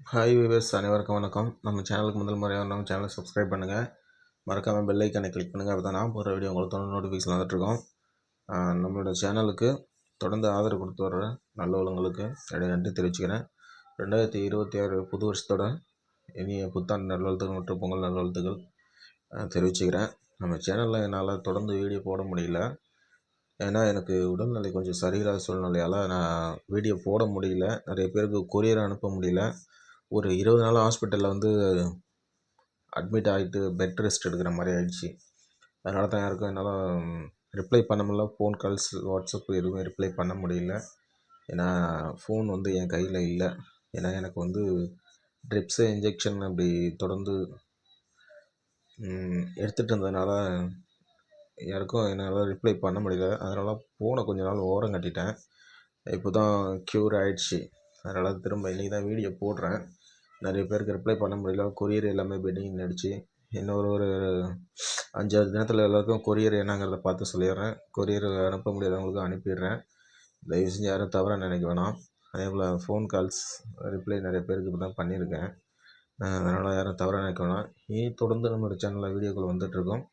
Hi viewers, அனைவருக்கும் வணக்கம். நம்ம சேனலுக்கு முதல் முறையாக நம்ம சேனலை சப்ஸ்கிரைப் பண்ணுங்கள். மறக்காமல் பெல் ஐக்கானை கிளிக் பண்ணுங்கள். அப்போ தான் நான் போகிற வீடியோ உங்களுக்கு தொடர்ந்து நோட்டிஃபிகேஷன் வந்துட்டுருக்கோம். நம்மளோட சேனலுக்கு தொடர்ந்து ஆதரவு கொடுத்து வர்ற நல்லவங்களுக்கு என்னுடைய நன்றி தெரிவிச்சுக்கிறேன். 2026 புது வருஷத்தோட இனிய புத்தாண்டு நல்வாழ்த்துக்கள் மற்றும் பொங்கல் நல்வாழ்த்துக்கள் தெரிவிச்சுக்கிறேன். நம்ம சேனலில் என்னால் தொடர்ந்து வீடியோ போட முடியல. ஏன்னா எனக்கு உடல்நிலை கொஞ்சம் சரியில்லாத சூழ்நிலையால் நான் வீடியோ போட முடியல. நிறைய பேருக்கு கொரியர் அனுப்ப முடியல. ஒரு 20 நாள் ஹாஸ்பிட்டலில் அட்மிட் ஆகிட்டு பெட் ரெஸ்ட் எடுக்கிற மாதிரி ஆகிடுச்சு. அதனால தான் யாருக்கும் என்னால் ரிப்ளை பண்ண முடியல. ஃபோன் கால்ஸ், வாட்ஸ்அப் எதுவுமே ரிப்ளை பண்ண முடியல. ஏன்னா ஃபோன் என் கையில் இல்லை. ஏன்னா எனக்கு ட்ரிப்ஸு இன்ஜெக்ஷன் அப்படி தொடர்ந்து எடுத்துகிட்டு இருந்ததுனால யாருக்கும் என்னால் ரிப்ளை பண்ண முடியல. அதனால் ஃபோனை கொஞ்ச நாள் ஓரம் கட்டிட்டேன். இப்போ தான் க்யூர் ஆகிடுச்சு. அதனால் திரும்ப இன்றைக்கி தான் வீடியோ போடுறேன். நிறைய பேருக்கு ரிப்ளை பண்ண முடியல. கொரியர் எல்லாமே பெண்டிங் ஆகிடுச்சு. இன்னொரு 5-6 தினத்தில் எல்லாருக்கும் கொரியர் என்னங்கிறத பார்த்து சொல்லிடுறேன். கொரியர் அனுப்ப முடியாதவங்களுக்கும் அனுப்பிடுறேன். தயவு செஞ்சு யாரும் தவறாக நினைக்க வேணாம். அதே போல் ஃபோன் கால்ஸ் ரிப்ளை நிறைய பேருக்கு இப்போ தான் பண்ணியிருக்கேன். அதனால் யாரும் தவறாக நினைக்க வேணாம். இனி தொடர்ந்து நம்மளோட சேனலில் வீடியோக்கள் வந்துட்டுருக்கோம்.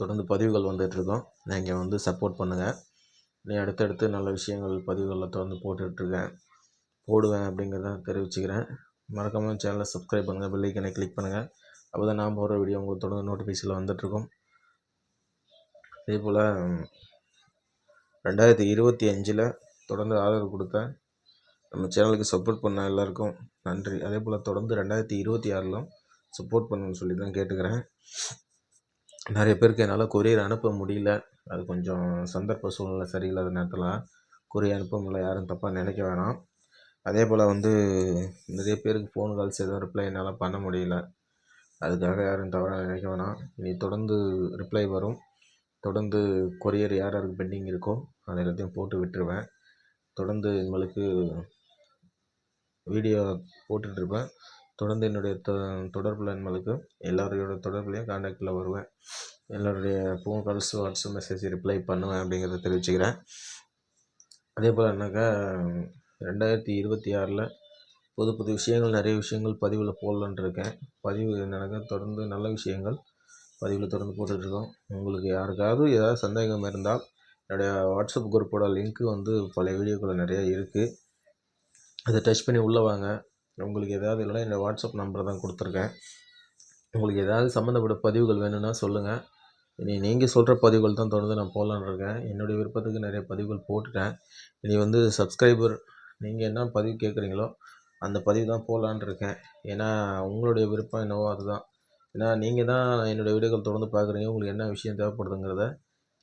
தொடர்ந்து பதிவுகள் வந்துட்டுருக்கோம். நீங்கள் சப்போர்ட் பண்ணுங்கள். நீ அடுத்தடுத்து நல்ல விஷயங்கள் பதிவுகளில் தொடர்ந்து போடுவேன் அப்படிங்கிறத தெரிவிச்சுக்கிறேன். மறக்காமல் சேனலை சப்ஸ்கிரைப் பண்ணுங்கள், பெல் ஐக்கனை கிளிக் பண்ணுங்கள். அப்போ தான் நான் போகிற வீடியோ உங்களுக்கு தொடர்ந்து நோட்டிஃபிகேஷனில் வந்துட்டுருக்கும். அதே போல் 2025 தொடர்ந்து ஆதரவு கொடுத்த நம்ம சேனலுக்கு சப்போர்ட் பண்ண எல்லாருக்கும் நன்றி. அதே போல் தொடர்ந்து 2026 சப்போர்ட் பண்ணுன்னு சொல்லி தான் கேட்டுக்கிறேன். நிறைய பேருக்கு என்னால் கொரியர் அனுப்ப முடியல. அது கொஞ்சம் சந்தர்ப்ப சூழ்நிலை சரியில்லாத நேரத்தில் கொரியர் அனுப்ப முடியல. யாரும் தப்பாக நினைக்க வேணாம். அதே போல் நிறைய பேருக்கு ஃபோன் கால்ஸ் எதுவும் ரிப்ளை என்னால் பண்ண முடியல. அதுக்காக யாரும் தவறாக நினைக்க வேணாம். இனி தொடர்ந்து ரிப்ளை வரும். தொடர்ந்து கொரியர் யார் யாருக்கு பெண்டிங் இருக்கோ அதை எல்லாத்தையும் போட்டு விட்டுருவேன். தொடர்ந்து உங்களுக்கு வீடியோ போட்டுட்ருப்பேன். தொடர்ந்து என்னுடைய தொடர்பில் எங்களுக்கு எல்லாரோட தொடர்புலையும் கான்டாக்டில் வருவேன். எல்லோருடைய phone calls, WhatsApp message reply பண்ணுவேன் அப்படிங்கிறத தெரிவிச்சுக்கிறேன். அதே போல் 2026 புது புது விஷயங்கள், நிறைய விஷயங்கள் பதிவில் போடலான்ட்டு இருக்கேன். பதிவு தொடர்ந்து நல்ல விஷயங்கள் பதிவில் தொடர்ந்து போட்டுட்ருக்கோம். உங்களுக்கு யாருக்காவது ஏதாவது சந்தேகம் இருந்தால் என்னுடைய வாட்ஸ்அப் குரூப்போட லிங்க்கு பழைய வீடியோக்கள் நிறையா இருக்குது. அதை டச் பண்ணி உள்ளே வாங்க. உங்களுக்கு ஏதாவது இல்லைனா என்னோடய வாட்ஸ்அப் நம்பரை தான் கொடுத்துருக்கேன். உங்களுக்கு ஏதாவது சம்மந்தப்பட்ட பதிவுகள் வேணும்னா சொல்லுங்கள். இனி நீங்கள் சொல்கிற பதிவுகள் தான் தொடர்ந்து நான் போடலான்னு இருக்கேன். என்னுடைய விருப்பத்துக்கு நிறைய பதிவுகள் போட்டுட்டேன். இனி சப்ஸ்கிரைபர் நீங்கள் என்ன பதிவு கேட்குறீங்களோ அந்த பதிவு தான் போடலான்னு இருக்கேன். ஏன்னா உங்களுடைய விருப்பம் என்னவோ அதுதான். ஏன்னா நீங்கள் தான் என்னுடைய வீடியோக்கள் தொடர்ந்து பார்க்குறீங்க. உங்களுக்கு என்ன விஷயம் தேவைப்படுதுங்கிறத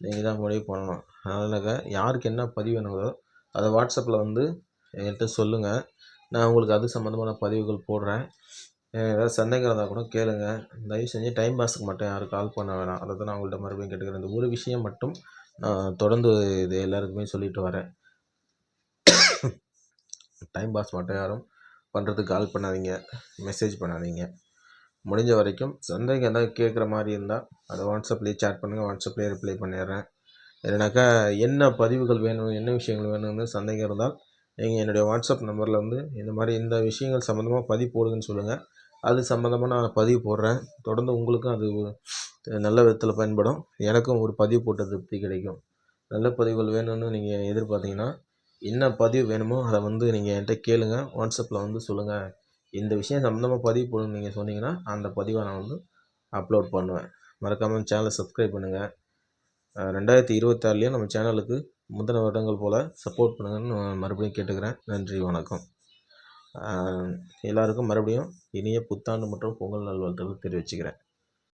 நீங்கள் தான் முடிவு பண்ணணும். அதனால் யாருக்கு என்ன பதிவு வேணுங்களோ அதை வாட்ஸ்அப்பில் என்கிட்ட சொல்லுங்கள். நான் உங்களுக்கு அது சம்மந்தமான பதிவுகள் போடுறேன். ஏதாவது சந்தேகம் இருந்தால் கூட கேளுங்க. தயவு செஞ்சு டைம் பாஸுக்கு மட்டும் யாரும் கால் பண்ண வேணாம். அதை தான் நான் உங்கள்கிட்ட மறுபடியும் கேட்டுக்கிறேன். இந்த ஒரு விஷயம் மட்டும் நான் தொடர்ந்து இது எல்லாருக்குமே சொல்லிட்டு வரேன். டைம் பாஸ் மட்டும் யாரும் பண்ணுறதுக்கு கால் பண்ணாதீங்க, மெசேஜ் பண்ணாதீங்க. முடிஞ்ச வரைக்கும் சந்தேகம் ஏதாவது கேட்குற மாதிரி இருந்தால் அதை வாட்ஸ்அப்லேயே சேட் பண்ணுங்கள். வாட்ஸ்அப்லேயே ரிப்ளை பண்ணிடுறேன். இல்லைனாக்கா என்ன பதிவுகள் வேணும், என்ன விஷயங்கள் வேணும்னு சந்தேகம் இருந்தால் நீங்கள் என்னுடைய வாட்ஸ்அப் நம்பரில் இந்த விஷயங்கள் சம்மந்தமாக பதிவு போடுங்கன்னு சொல்லுங்கள். அது சம்மந்தமாக நான் பதிவு போடுறேன். தொடர்ந்து உங்களுக்கும் அது நல்ல விதத்தில் பயன்படும். எனக்கும் ஒரு பதிவு போட்ட திருப்தி கிடைக்கும். நல்ல பதிவுகள் வேணும்னு நீங்கள் எதிர்பார்த்தீங்கன்னா என்ன பதிவு வேணுமோ அதை நீங்கள் என்கிட்ட கேளுங்க. வாட்ஸ்அப்பில் சொல்லுங்கள். இந்த விஷயம் சம்மந்தமாக பதிவு போடுன்னு நீங்கள் சொன்னீங்கன்னா அந்த பதிவை நான் அப்லோட் பண்ணுவேன். மறக்காமல் சேனலை சப்ஸ்கிரைப் பண்ணுங்கள். 2026 நம்ம சேனலுக்கு முந்தின வருடங்கள் போல் சப்போர்ட் பண்ணுங்கன்னு மறுபடியும் கேட்டுக்கிறேன். நன்றி, வணக்கம். எல்லாருக்கும் மறுபடியும் இனிய புத்தாண்டு மற்றும் பொங்கல் நல்வாழ்த்துக்கள் தெரிவிச்சுக்கிறேன்.